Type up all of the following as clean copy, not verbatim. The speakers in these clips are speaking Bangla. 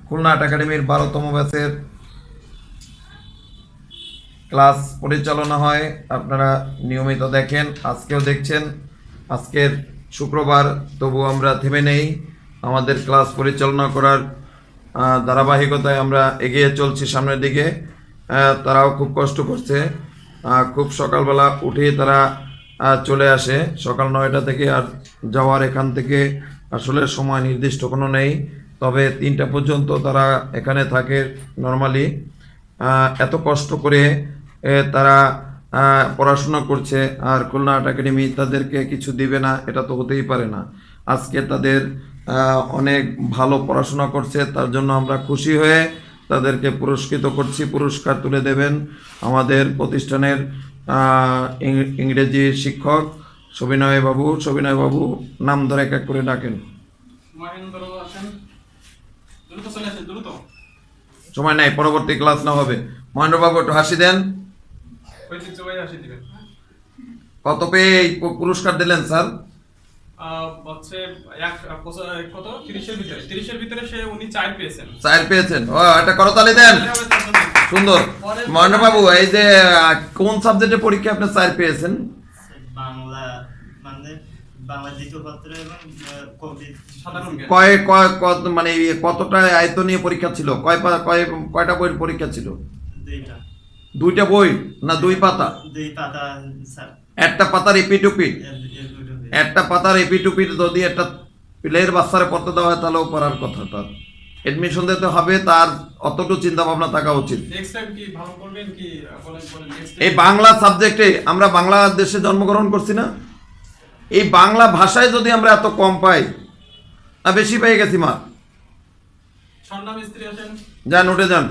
খুলনা আর্ট একাডেমির 12তম ব্যাচের ক্লাস পরিচালনা হয়। আপনারা নিয়মিত দেখেন, আজকেও দেখছেন। আজকের শুক্রবার, তবু আমরা থেমে নেই। আমাদের ক্লাস পরিচালনা করার ধারাবাহিকতায় আমরা এগিয়ে চলছি সামনের দিকে। তারাও খুব কষ্ট করছে। খুব সকালবেলা উঠে তারা চলে আসে সকাল 9টা থেকে। আর যাওয়ার এখান থেকে আসলে সময় নির্দিষ্ট কোনো নেই, তবে 3টা পর্যন্ত তারা এখানে থাকে নর্মালি। এত কষ্ট করে তারা পড়াশোনা করছে, আর খুলনা আর্ট একাডেমি তাদেরকে কিছু দিবে না, এটা তো হতেই পারে না। আজকে তাদের অনেক ভালো পড়াশোনা করছে, তার জন্য আমরা খুশি হয়ে তাদেরকে পুরস্কৃত করছি। পুরস্কার তুলে দেবেন আমাদের প্রতিষ্ঠানের ইংরেজি শিক্ষক সবিনয় বাবু। সবিনয় বাবু নাম ধরে এক এক করে ডাকেন। সময় নাই, পরবর্তী ক্লাস না হবে। মহেন্দ্র বাবু একটু হাসি দেন। কত পেয়ে এই পুরস্কার দিলেন স্যার? পেয়েছেন। ও, এটা করতালি দেন। সুন্দর। মহেন্দ্র বাবু, এই যে কোন সাবজেক্টে পরীক্ষা আপনি 4 পেয়েছেন? বাংলা, মানে বাংলা দ্বিতীয় পত্র এবং মানে কতটা আয়ত্ত নিয়ে পরীক্ষা ছিল? কয়টা বইয়ের পরীক্ষা ছিল? 2টা বই না 2 পাতা? 2 পাতা স্যার। একটা পাতার এপিটুপি, একটা পাতার এপিটুপি যদি একটা প্লেয়ের বাচ্চারে পড়তে দেওয়া হয় তাহলেও পড়ার কথা। তার এডমিশন দিতে হবে, তার অতটুকু চিন্তা ভাবনা থাকা উচিত। এই বাংলা সাবজেক্টে আমরা বাংলাদেশে জন্মগ্রহণ করছি না, এই বাংলা ভাষায় যদি আমরা এত কম পাই, বেশি পেয়ে গেছি মা। যান, উঠে যান।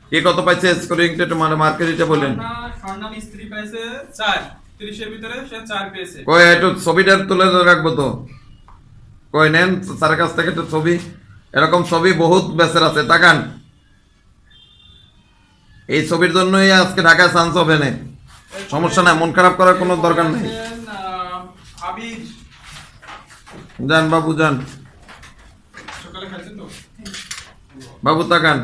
কে কত পাইছে স্কোরিং একটু মার্কেটটা বলেন। স্বর্ণাম স্ত্রী পাইছে 4, 30 এর ভিতরে সে 4 পেয়েছে। কই একটু ছবিটা তুলে রাখবো তো। কই নেন স্যারের কাছ থেকে একটু ছবি। এরকম ছবি বহুত বেসের আছে, তাকান। এই ছবির জন্যই আজকে ঢাকায় চান্স হবে না। সমস্যা নাই, মন খারাপ করার কোনো দরকার নেই। যান বাবু, যান। বাবু তাকান।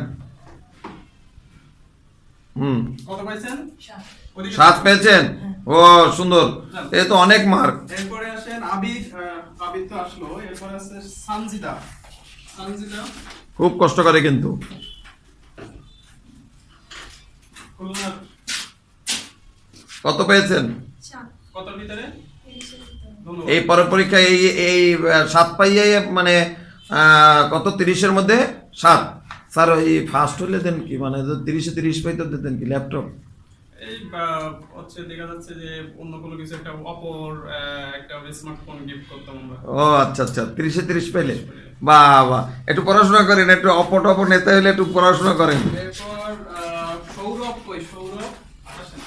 কত পাইছেন? 7 পেয়েছেন। ও সুন্দর, এই তো অনেক মার্ক। এরপরে আসেন আবিদ তো আসলো। এরপরে আছে সানজিদা। খুব কষ্ট করে কিন্তু। কত পেয়েছেন? কতর ভিতরে? এই পরীক্ষা এই 7 পাইয়ে মানে কত 30-এর মধ্যে 7। স্যার ওই ফার্স্ট হলে দেন কি, মানে 30-এ 30 পাইতে দিতেন কি ল্যাপটপ? এই হচ্ছে দেখা যাচ্ছে যে অন্য কোনো কিছু একটা অপর একটা স্মার্টফোন গিফট করতাম আমরা। ও আচ্ছা আচ্ছা, 30-এ 30 পেলে বাহ বাহ। একটু পড়াশোনা করেন, একটু অপর টপর নিতে হলে একটু পড়াশোনা করেন। এরপর সৌরভ আসেন।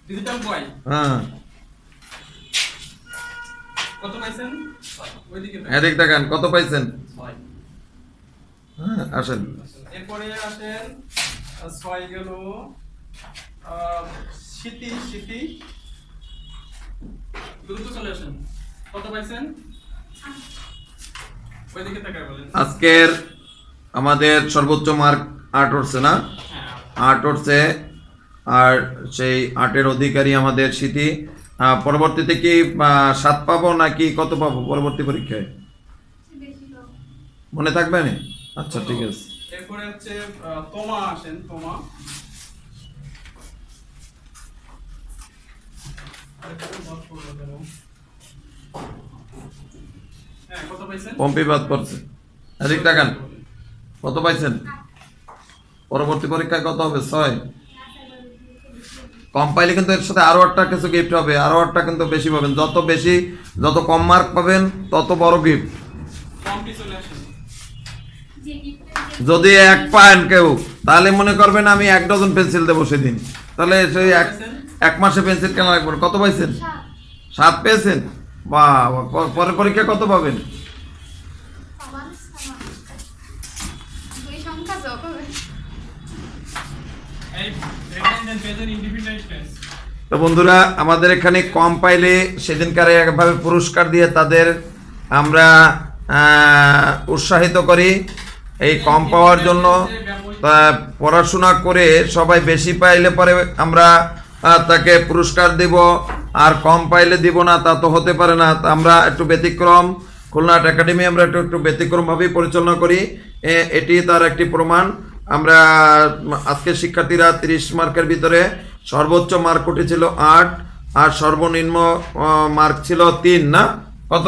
ডিজিটাল বয়। হ্যাঁ, কত পাইছেন? ওইদিকে এদিক দেখান, কত পাইছেন? 6। হ্যাঁ, আসেন। এরপরে আসেন 6 গেল স্মৃতি। দ্রুত চলে আসেন। কত পাইছেন? ওইদিকে তাকায় বলেন। আজকের আমাদের সর্বোচ্চ মার্ক 8 উঠছে না? 8 উঠছে। আর সেই 8-এর অধিকারী আমাদের স্মৃতি। পরবর্তীতে কি 7 পাবো নাকি কত পাবো পরবর্তী পরীক্ষায়? মনে থাকবে না? আচ্ছা ঠিক আছে। এরপরে হচ্ছে তোমা আসেন। তোমা কত পাইছেন? পম্পি বাদ পড়ছে। এদিক দেখান, কত পাইছেন? পরবর্তী পরীক্ষায় কত হবে? 6। কম পাইলে কিন্তু এর সাথে আরো একটা কিছু গিফট হবে, আরো একটা কিন্তু বেশি পাবেন। যত কম মার্ক পাবেন তত বড় গিফট। যদি 1 পান কেউ, তাহলে মনে করবেন আমি 1 ডজন পেন্সিল দেবো সেদিন। তাহলে সেই এক মাসে পেন্সিল কেনা লাগবে। কত পাইছেন? 7 পেয়েছেন। বাহ, পরের পরীক্ষা কত পাবেন? তো বন্ধুরা, আমাদের এখানে কম পাইলে সেদিনকার একভাবে পুরস্কার দিয়ে তাদের আমরা উৎসাহিত করি। এই কম পাওয়ার জন্য পড়াশোনা করে সবাই বেশি পাইলে পরে আমরা তাকে পুরস্কার দিব, আর কম পাইলে দিব না, তা তো হতে পারে না। তা আমরা একটু ব্যতিক্রম, খুলনা আর্ট একাডেমি আমরা একটু ব্যতিক্রমভাবেই পরিচালনা করি। এটি তার একটি প্রমাণ। আমরা আজকে শিক্ষার্থীরা 30 মার্কের ভিতরে সর্বোচ্চ মার্ক উঠেছিল 8, আর সর্বনিম্ন মার্ক ছিল 3, না কত?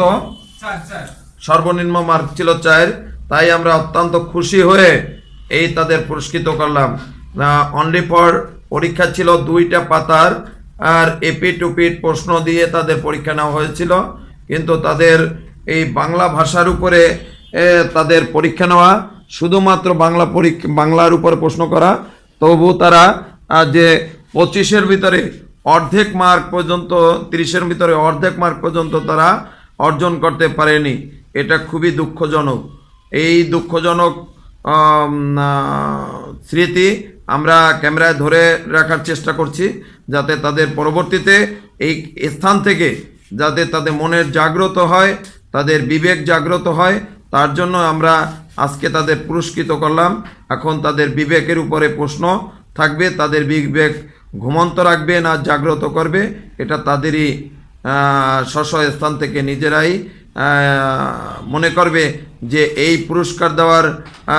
সর্বনিম্ন মার্ক ছিল 4। তাই আমরা অত্যন্ত খুশি হয়ে এই তাদের পুরস্কৃত করলাম। অনলি ফর পরীক্ষা ছিল 2টা পাতার, আর এপিট টুপিট প্রশ্ন দিয়ে তাদের পরীক্ষা নেওয়া হয়েছিল। কিন্তু তাদের এই বাংলা ভাষার উপরে তাদের পরীক্ষা নেওয়া, শুধুমাত্র বাংলার উপরে প্রশ্ন করা, তবু তারা যে 25-এর ভিতরে অর্ধেক মার্ক পর্যন্ত, 30-এর ভিতরে অর্ধেক মার্ক পর্যন্ত তারা অর্জন করতে পারেনি। এটা খুবই দুঃখজনক। এই দুঃখজনক স্মৃতি আমরা ক্যামেরায় ধরে রাখার চেষ্টা করছি, যাতে তাদের পরবর্তীতে এই স্থান থেকে যাতে তাদের মনের জাগ্রত হয়, তাদের বিবেক জাগ্রত হয়। তার জন্য আমরা আজকে তাদের পুরস্কৃত করলাম। এখন তাদের বিবেকের উপরে প্রশ্ন থাকবে, তাদের বিবেক ঘুমন্ত রাখবে না জাগ্রত করবে, এটা তাদেরই স্ব স্থান থেকে নিজেরাই মনে করবে যে এই পুরস্কার দেওয়ার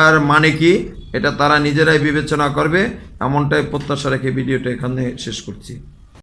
আর মানে কি, এটা তারা নিজেরাই বিবেচনা করবে। এমনটাই প্রত্যাশা রেখে ভিডিওটা এখানে শেষ করছি।